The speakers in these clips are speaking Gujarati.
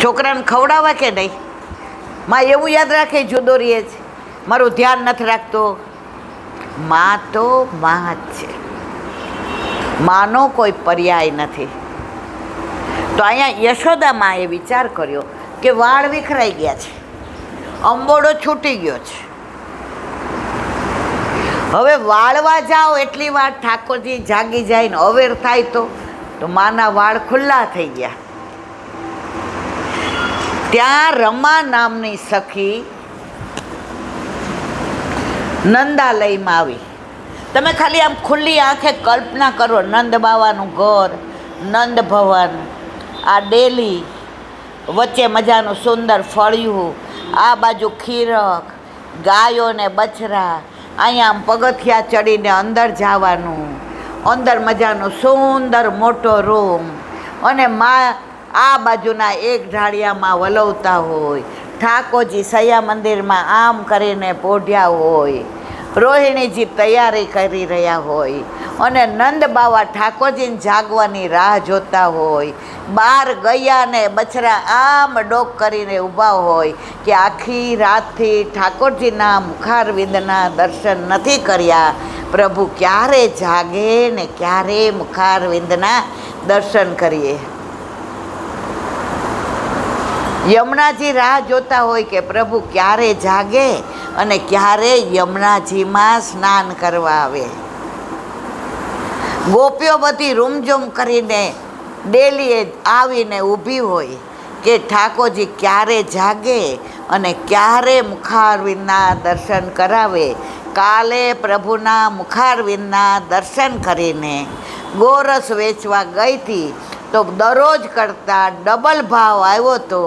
છોકરાને ખવડાવવા કે નહીં? માં એવું યાદ રાખે જુદો રહે છે, મારું ધ્યાન નથી રાખતો. માં તો માં જ છે, માનો કોઈ પર્યાય નથી. તો અહીંયા યશોદા માએ વિચાર કર્યો કે વાળ વિખરાઈ ગયા છે, અંબોડો છૂટી ગયો છે, હવે વાળવા જાઓ એટલી વાર ઠાકોરજી જાગી જાય ને અવેર થાય તો માના વાળ ખુલ્લા થઈ ગયા. ત્યાં રમા નામની સખી નંદાલયમાં આવી. તમે ખાલી આમ ખુલ્લી આંખે કલ્પના કરો, નંદ બાવાનું ઘર, નંદ ભવન, આ ડેલી, વચ્ચે મજાનું સુંદર ફળિયું, આ બાજુ ખીરક, ગાયો ને બછરા, અહીંયા આમ પગથિયા ચડીને અંદર જવાનું, અંદર મજાનો સુંદર મોટો રૂમ, અને માં આ બાજુના એક ઢાળિયામાં વલવતા હોય, ઠાકોરજી સૈયા મંદિરમાં આમ કરીને પોઢ્યા હોય, રોહિણીજી તૈયારી કરી રહ્યા હોય, અને નંદ બાવા ઠાકોરજીને જાગવાની રાહ જોતા હોય. બહાર ગયા ને બછરા આમ ડોક કરીને ઊભા હોય કે આખી રાતથી ઠાકોરજીના મુખારવિંદના દર્શન નથી કર્યા, પ્રભુ ક્યારે જાગે ને ક્યારે મુખારવિંદના દર્શન કરીએ. યમુનાજી રાહ જોતા હોય કે પ્રભુ ક્યારે જાગે અને ક્યારે યમુનાજીમાં સ્નાન કરવા આવે. ગોપીઓ બધી રૂમઝૂમ કરીને ડેલીએ આવીને ઊભી હોય કે ઠાકોરજી ક્યારે જાગે અને ક્યારે મુખારવિંદના દર્શન કરાવે. કાલે પ્રભુના મુખારવિંદના દર્શન કરીને ગોરસ વેચવા ગઈ હતી તો દરરોજ કરતાં ડબલ ભાવ આવ્યો હતો,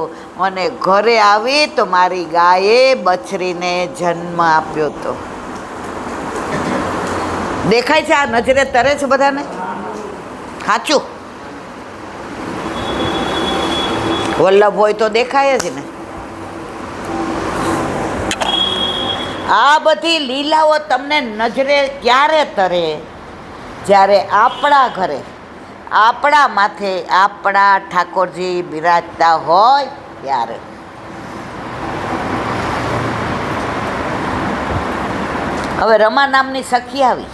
અને ઘરે આવી તો મારી ગાયે બછરીને જન્મ આપ્યો હતો. દેખાય છે? આ નજરે તરે છે બધાને? સાચું? વલ્લભ હોય તો દેખાય જ ને. આ બધી લીલાઓ તમને નજરે ક્યારે તરે? જ્યારે આપણા ઘરે, આપણા માથે આપણા ઠાકોરજી બિરાજતા હોય ત્યારે. હવે રમા નામની સખી આવી.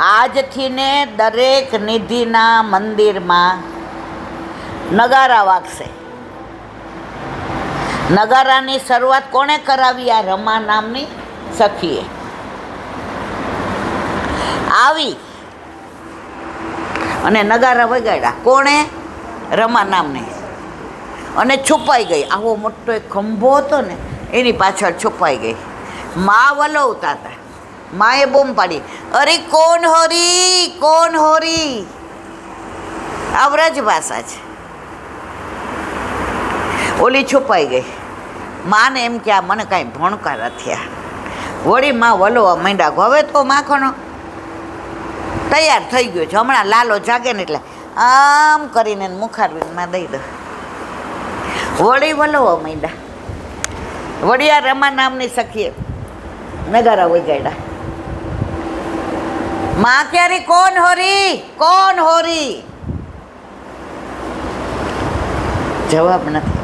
આજથી ને દરેક નિધિના મંદિરમાં નગારા વાગશે. નગારાની શરૂઆત કોણે કરાવી? આ રમા નામની સખીએ આવી અને નગારા વગાડ્યા. કોણે? રમા નામની. અને છુપાઈ ગઈ. આવો મોટો એક ખંભો હતો ને એની પાછળ છુપાઈ ગઈ. મા વલવતા હતા. માએ બૂમ પાડી, અરે કોણ હોરી, કોણ હોરી. આ વ્રજ ભાષા છે. ઓલી છુપાઈ ગઈ. માને એમ કે આ મને કાંઈ ભણકાર થયા. વળી માં વલોવા માંડ્યા. હવે તો માખણો તૈયાર થઈ ગયો છે, હમણાં લાલો જાગે ને એટલે આમ કરીને મુખારવિંદમાં દઈ દો. વળી વલોવા માંડ્યા. વળી આ રમા નામની સખીએ નગારા વગાડ્યા. માં ક્યારે કોણ હોરી, કોણ હોરી? જવાબ નથી.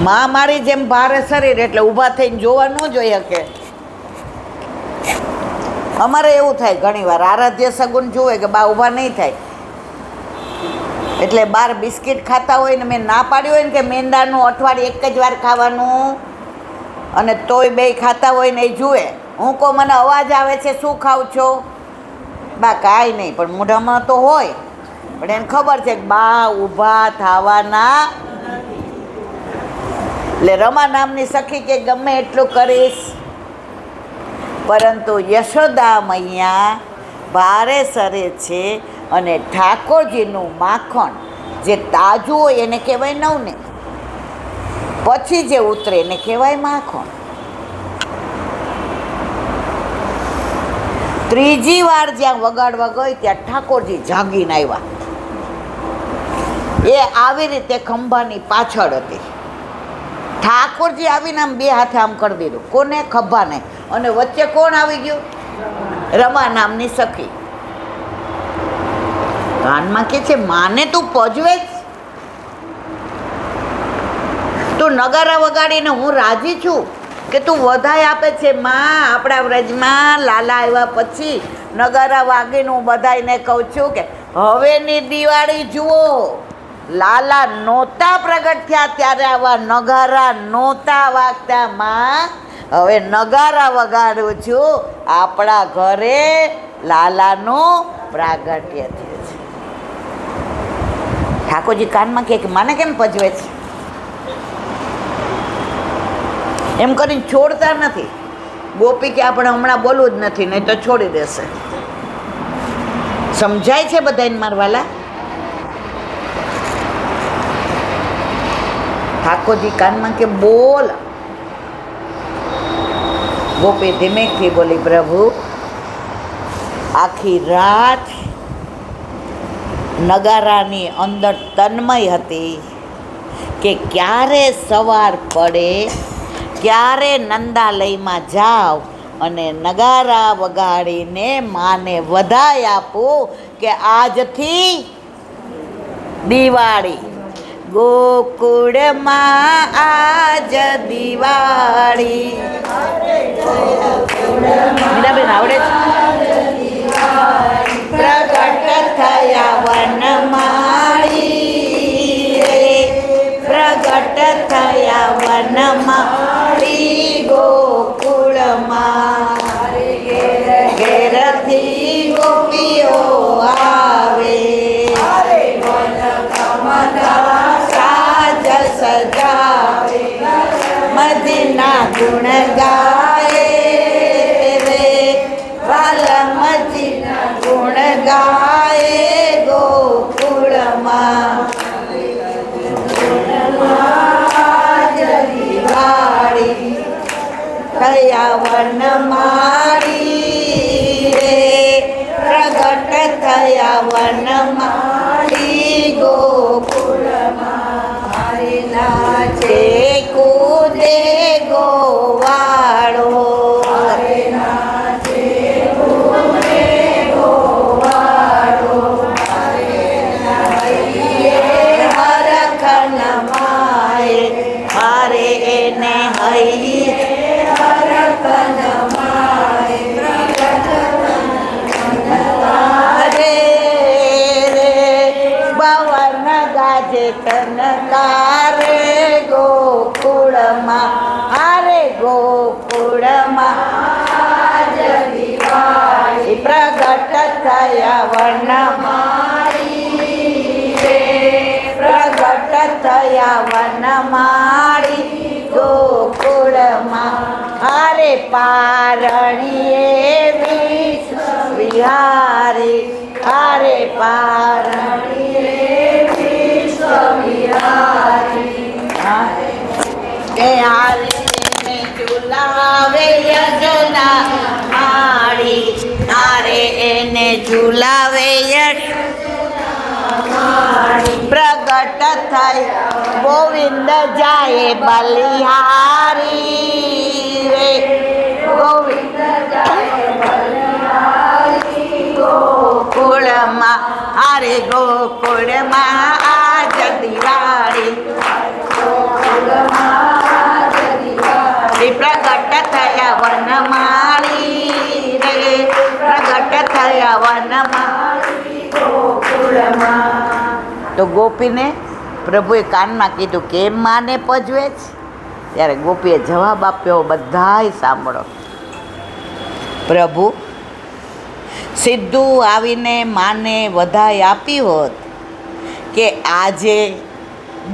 માં મારી જેમ ભારે શરીર એટલે ઊભા થઈને જોવા ન જોઈ શકે. અમારે એવું થાય ઘણી વાર, આરાધ્ય સગુન જુએ કે બા ઊભા નહીં થાય એટલે બાર બિસ્કિટ ખાતા હોય ને મેં ના પાડ્યું હોય ને કે મેંદાનું અઠવાડિયે એક જ વાર ખાવાનું, અને તોય બે ખાતા હોય ને એ જુએ. હું કહું મને અવાજ આવે છે, શું ખાવ છો? બા કાંઈ નહીં, પણ મોઢામાં તો હોય, પણ એને ખબર છે કે બા ઊભા થવાના. એટલે રમા નામની સખી કે ગમે એટલું કરીશ, પરંતુ યશોદા મૈયા ભારે સરે છે, અને ઠાકોરજીનું માખણ જે તાજું હોય એને કહેવાય નવને, પછી જે ઉતરે એને કહેવાય માખણ. ત્રીજી વાર જ્યાં વગાડવા ગઈ ત્યાં ઠાકોરજી જાગીને આવ્યા. એ આવી રીતે ખંભાની પાછળ હતી. ઠાકોરજી આવીને આમ બે હાથે આમ કરી દીધું. કોને? ખંભાને. અને વચ્ચે કોણ આવી ગયું? રમા નામની સખી. કાનમાં કે છે માને તું પજવે જ, તું નગારા વગાડીને હું રાજી છું કે તું વધાઈ આપે છે. માં આપણા વ્રજમાં લાલા આવ્યા પછી નગારા વાગીને હું બધાને કહું છું કે હવેની દિવાળી જુઓ, લાલા નહોતા પ્રગટ થયા ત્યારે આવા નગારા નહોતા વાગતા. માં હવે નગારા વગાડું છું, આપણા ઘરે લાલાનું પ્રાગટ્ય થયું છે. ઠાકોરજી કાનમાં કહે કે માને કેમ પજવે છે? એમ કરીને છોડતા નથી. ગોપી કે આપણે હમણાં બોલવું જ નથી, નહીં તો છોડી દેશે. સમજાય છે બધાને મારવાલા? ઠાકોરજી કાનમાં કે બોલ. ગોપી ધીમેથી બોલી, પ્રભુ આખી રાત નગારાની અંદર તન્મય હતી કે ક્યારે સવાર પડે, ક્યારે નંદાલયમાં જાવ અને નગારા વગાડીને માને વધાઈ આપું કે આજથી દિવાળી, ગોકુળમાં આજ દિવાળી. મીરાબેન આવડે છે? પ્રગટ થયા વનમાળી રે, પ્રગટ થયા વનમાળી ગોકુળમાં. ઘેરથી ગોપીઓ આવે, સાજ સજાવે, મદના ગુણ ગાય રે, વાલમજીના ગુણ ગાય ગોકુળમાં. દિવાળી થયા વનમાળી રે, પ્રગટ થયા વનમાળી ગોકુળમાં. નાચે કૂદે ગોવાળો, હારે એને હૈ રે રે પવન ગાજે તનકારે ગોકુળમાં. હારે ગોકુળમાં પ્રગટ થયા વનમાળી રે, પ્રગટ થયા વનમાળી ગોકુળમાં. હારે પારણીએ વિશ્વ વિહારી, હારે પારણીએ વિશ્વ વિહારી. એ હારે એને ઝુલાવે યજના માળી, હારે એને ઝુલાવે પ્રગટ થઈ ગોવિંદ જાય બલિહારી રે, ગોવિંદ જાય બલિહારી ગોકુળમાં. હારે ગોકુળમાં આજ દિવાળી, પ્રગટ થયા વનમાળી રે, પ્રગટ થયા વનમાળી ગોકુળમાં. તો ગોપીને પ્રભુએ કાનમાં કીધું કેમ માને પજવે છે? ત્યારે ગોપીએ જવાબ આપ્યો, બધાય સાંભળો. પ્રભુ સીધું આવીને માને વધાઈ આપી હોત કે આજે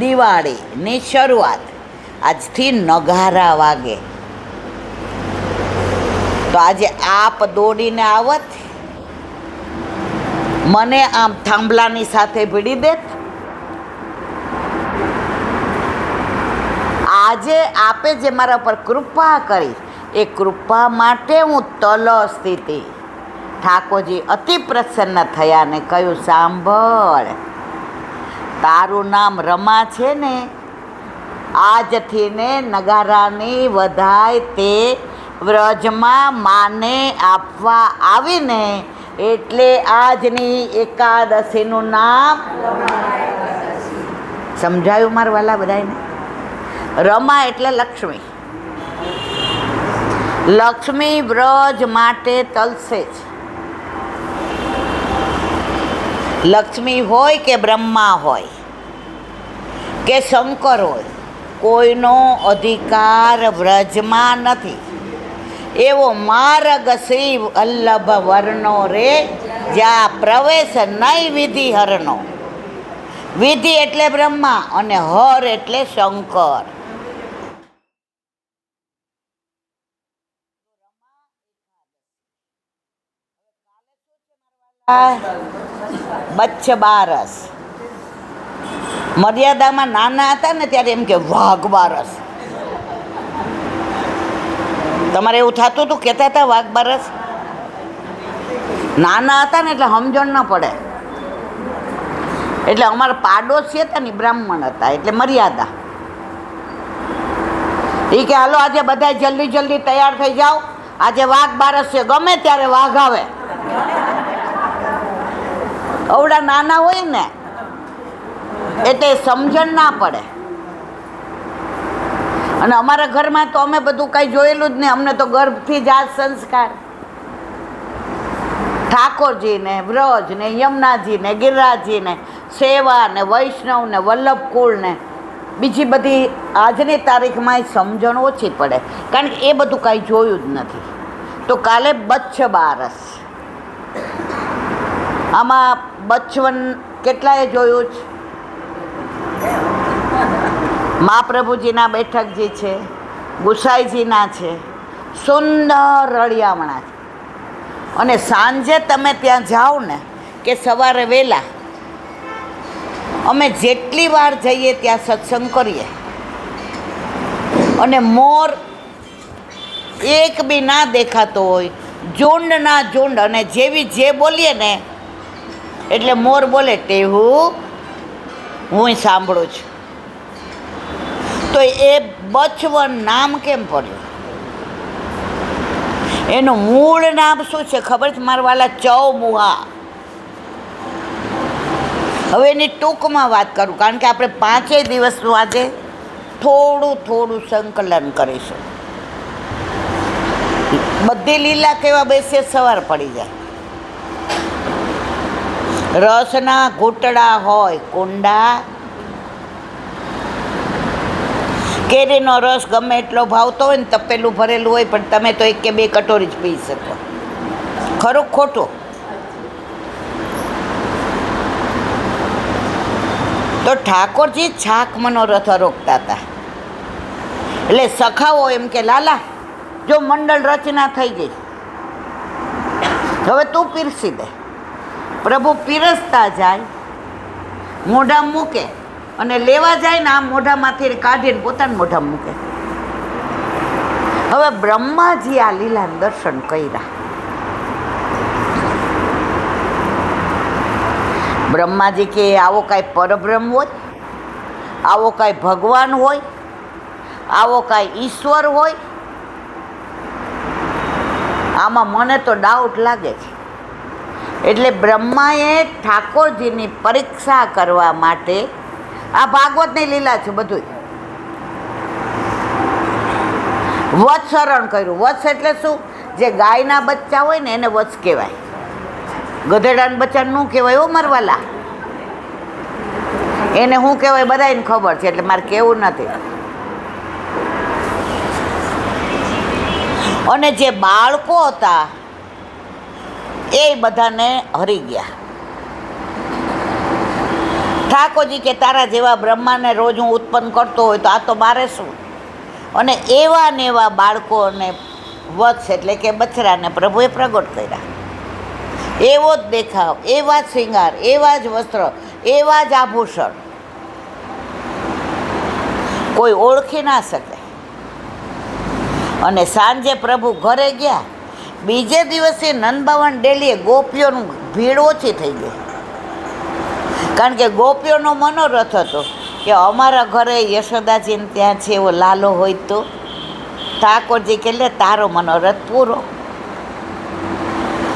દિવાળીની શરૂઆત, આજથી નગારા વાગે, તો આજે આપ દોડીને આવત, મને આમ થાંભલાની સાથે ભીડી દેત. આજે આપે જે મારા પર કૃપા કરી એ કૃપા માટે હું તલસતી હતી. ઠાકોરજી અતિ પ્રસન્ન થયા ને કહ્યું, સાંભળ, તારું નામ રમા છે ને, આજથી ને નગારાની વધાઈ તે વ્રજમાં માને આપવા આવીને એટલે આજની એકાદશીનું નામ સમજાયું મારા વાલા બધાને? રમા એટલે લક્ષ્મી. લક્ષ્મી વ્રજ માટે તલસે છે. લક્ષ્મી હોય કે બ્રહ્મા હોય કે શંકર હોય, કોઈનો અધિકાર વ્રજમાં નથી. એવો માર્ગ શ્રી વલ્લભ વર્ણો રે, જ્યાં પ્રવેશ નહીં વિધિ હરનો. વિધિ એટલે બ્રહ્મા અને હર એટલે શંકર. બચ્ચ બારસ. મર્યાદામાં નાના હતા ને ત્યારે એમ કે વાઘ બારસ. તમારે એવું થતું હતું? કહેતા હતા વાઘ બારસ? નાના હતા ને એટલે સમજણ ન પડે. એટલે અમારા પાડોશી હતા ને બ્રાહ્મણ હતા, એટલે મર્યાદા. એ કે હાલો આજે બધા જલ્દી જલ્દી તૈયાર થઈ જાઓ, આજે વાઘ બારસ છે, ગમે ત્યારે વાઘ આવે. અવડા નાના હોય ને એટલે સમજણ ના પડે. અને અમારા ઘરમાં તો અમે બધું કાંઈ જોયેલું જ નહીં. અમને તો ગર્ભથી જ આ સંસ્કાર. ઠાકોરજીને, વ્રજને, યમુનાજીને, ગિરિરાજજીને સેવા ને, વૈષ્ણવ ને, વલ્લભકુળ ને બીજી બધી આજની તારીખમાં સમજણ ઓછી પડે, કારણ કે એ બધું કાંઈ જોયું જ નથી. તો કાલે બચ્ચ બારસ. આમાં બચ્ચવન કેટલાએ જોયું છે? મહાપ્રભુજીના બેઠકજી છે, ગુસાઈજીના છે, સુંદર રળિયામણા છે. અને સાંજે તમે ત્યાં જાઓ ને કે સવારે વહેલા, અમે જેટલી વાર જઈએ ત્યાં સત્સંગ કરીએ. અને મોર એક બી ના દેખાતો હોય, ઝુંડ ના ઝુંડ. અને જેવી જે બોલીએ ને એટલે મોર બોલે ટેહું હું સાંભળું છું. તો એ બચ્ચવન નામ કેમ પડ્યું? એનું મૂળ નામ શું છે ખબર છે મારા વાલા? ચૌમુહા. હવે એની ટૂંકમાં વાત કરું, કારણ કે આપણે 5 દિવસનું આજે થોડું થોડું સંકલન કરીશું. બધી લીલા કેવા બેસે સવાર પડી જાય. રસના ઘૂંટડા હોય કુંડા, કેરીનો રસ ગમે એટલો ભાવતો હોય ને તપેલું ભરેલું હોય, પણ તમે તો 1 કે 2 કટોરી જ પી શકો. ખરું ખોટું? તો ઠાકોરજી છાક મનોરથ રોકતા હતા. એટલે સખાઓ એમ કે લાલા જો મંડળ રચના થઈ ગઈ, હવે તું પીરસી દે. પ્રભુ પીરસતા જાય, મોઢા મૂકે અને લેવા જાય ને આમ મોઢામાંથી કાઢીને પોતાના મોઢા મૂકે. હવે બ્રહ્માજી આ લીલા દર્શન કર્યા. બ્રહ્માજી કે આવો કાંઈ પરબ્રહ્મ હોય, આવો કાંઈ ભગવાન હોય, આવો કાંઈ ઈશ્વર હોય? આમાં મને તો ડાઉટ લાગે છે. એટલે બ્રહ્માએ ઠાકોરજીની પરીક્ષા કરવા માટે આ ભાગવતની લીલા છે બધું. વત્સરણ કર્યું. વત્સ એટલે શું? જે ગાયના બચ્ચા હોય ને એને વત્સ કહેવાય. ગધેડાના બચ્ચા શું કહેવાય? હો મરવાલા, એને શું કહેવાય બધાને ખબર છે, એટલે મારે કહેવું નથી. અને જે બાળકો હતા એ બધાને હરી ગયા. ઠાકોરજી કે તારા જેવા બ્રહ્માને રોજ હું ઉત્પન્ન કરતો હોય તો આ તો મારે શું? અને એવા ને એવા બાળકોને વત્સ એટલે કે બછડાને પ્રભુએ પ્રગટ કર્યા. એવો જ દેખાવ, એવા જ શૃંગાર, એવા જ વસ્ત્ર, એવા જ આભૂષણ, કોઈ ઓળખી ના શકે. અને સાંજે પ્રભુ ઘરે ગયા. બીજે દિવસે નંદબાવન ડેલીએ ગોપીઓનું ભીડ ઓછી થઈ ગઈ, કારણ કે ગોપીઓનો મનોરથ હતો કે અમારા ઘરે યશોદાજીને ત્યાં છે એવો લાલો હોય તો. ઠાકોરજી કે લે તારો મનોરથ પૂરો.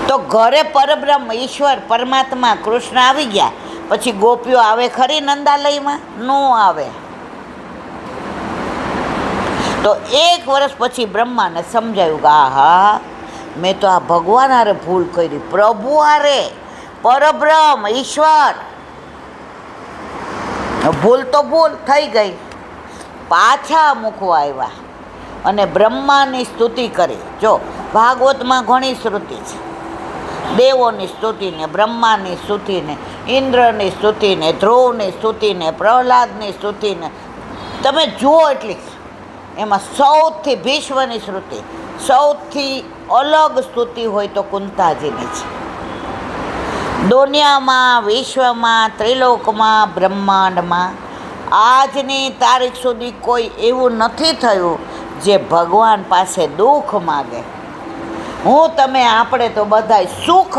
તો ઘરે પરબ્રહ્મ ઈશ્વર પરમાત્મા કૃષ્ણ આવી ગયા પછી ગોપીઓ આવે ખરી નંદાલયમાં? નો આવે. તો 1 વર્ષ પછી બ્રહ્માને સમજાયું કે આહા, મેં તો આ ભગવાન હારે ભૂલ કરી, પ્રભુ હારે, પરબ્રહ્મ ઈશ્વર, ભૂલ તો ભૂલ થઈ ગઈ. પાછા મૂકવા આવ્યા અને બ્રહ્માની સ્તુતિ કરી. જો ભાગવતમાં ઘણી સ્તુતિ છે, દેવોની સ્તુતિને, બ્રહ્માની સ્તુતિને, ઇન્દ્રની સ્તુતિને, ધ્રુવની સ્તુતિને, પ્રહલાદની સ્તુતિને, તમે જુઓ એટલી. એમાં સૌથી ભીષ્મની સ્તુતિ, સૌથી અલગ સ્તુતિ હોય તો કુંતાજીની છે. દુનિયામાં, વિશ્વમાં, ત્રિલોકમાં, બ્રહ્માંડમાં આજની તારીખ સુધી કોઈ એવું નથી થયું જે ભગવાન પાસે દુઃખ માગે. હું તમે આપણે તો બધાય સુખ.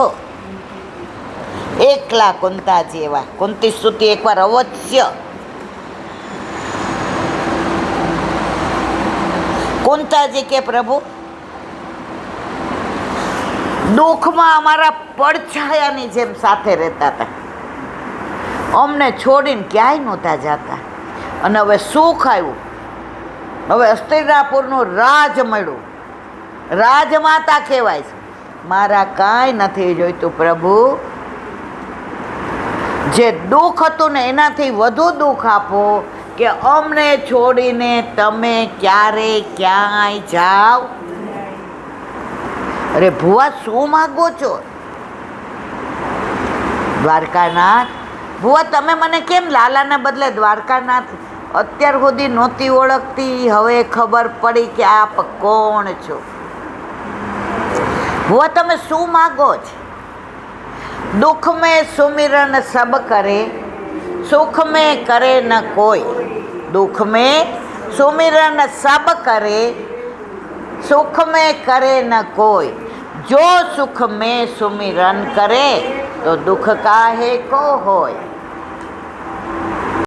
એકલા કુંતાજી એવા. કુંતી સ્તુતિ એકવાર અવશ્ય. કુંતાજી કે પ્રભુ, દુઃખમાં અમારા પડછાયાની જેમ સાથે રહેતા હતા, અમને છોડીને ક્યાંય નહોતા જતા, અને હવે સુખ આવ્યું, હવે હસ્તિનાપુરનું રાજ મળ્યું, રાજમાતા કહેવાય છે. મારા કાંઈ નથી જોઈતું પ્રભુ, જે દુઃખ હતું ને એનાથી વધુ દુઃખ આપો કે અમને છોડીને તમે ક્યારે ક્યાંય જાઓ. અરે ભુવા, શું માગો છો? દ્વારકાનાથ, ભુવા તમે મને કેમ લાલાના બદલે દ્વારકાનાથ અત્યાર સુધી નહોતી ઓળખતી, હવે ખબર પડી કે આપ કોણ છો. ભુવા તમે શું માગો છો? દુઃખ મેં સુમિરન સબ કરે, સુખ મેં કરે ન કોઈ. દુઃખ મેં સુમિરન સબ કરે, સુખ મેં કરે ન કોઈ. જો સુખ મેં સુમિરન કરે તો દુઃખ કાહે કો હોય.